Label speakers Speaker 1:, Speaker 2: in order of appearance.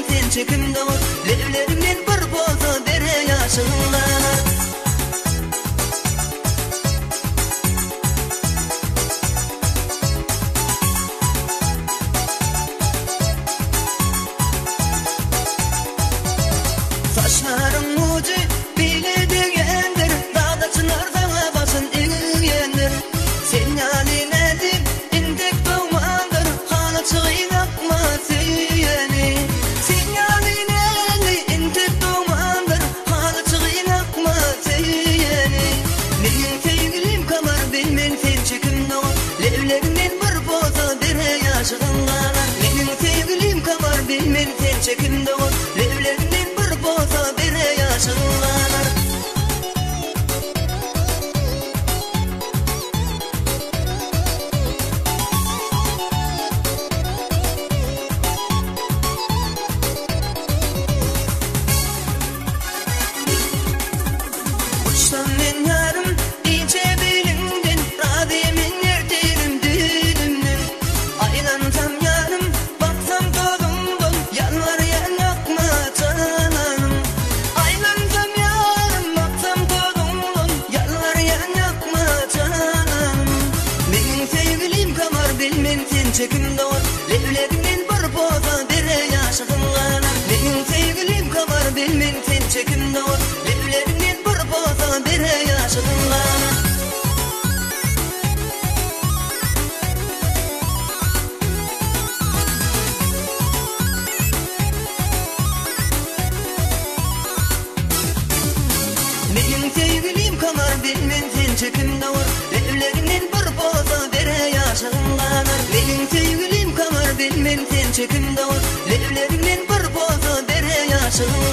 Speaker 1: bilmen sen çekimde ol. Levlerimden bir boza dere yaşınlanar. Saçlarım ucu bile degendir, dağda çınardan basın eğendir. Sen yaline dip intek doğmandır, hala çığınakma seyeni. Sen yaline dip intek doğmandır, hala çığınakma seyeni. Benim sevgilim kamar bilmen sen çekimde ol. Levlerinden bir boza dere yaşınlanar. Benim sevgilim kamar bilmen sen çekimde ol. Levlerinden bir boza dere yaşınlanar. Uçsam men yarım iyice bilimden, radimin erterim dilimden. Aylansam yarım baksam tozumdan, yanlar yanakma cananım. Aylansam yarım baksam tozumdan, yanlar yanakma cananım. Benim sevgilim kamar bilmen sen çekimde ol. Levlerinden bir boza dere yaşınlanar. Benim sevgilim kamar bilmen sen çekimde ol. Levlerinden bir boza dere yaşınlanar. Benim sevgilim kamar bilmen sen çekimde ol. Levlerinden bir boza dere yaşınlanar. Benim sevgilim kamar bilmen sen çekimde ol. Levlerinden bir boza dere yaşınlanar.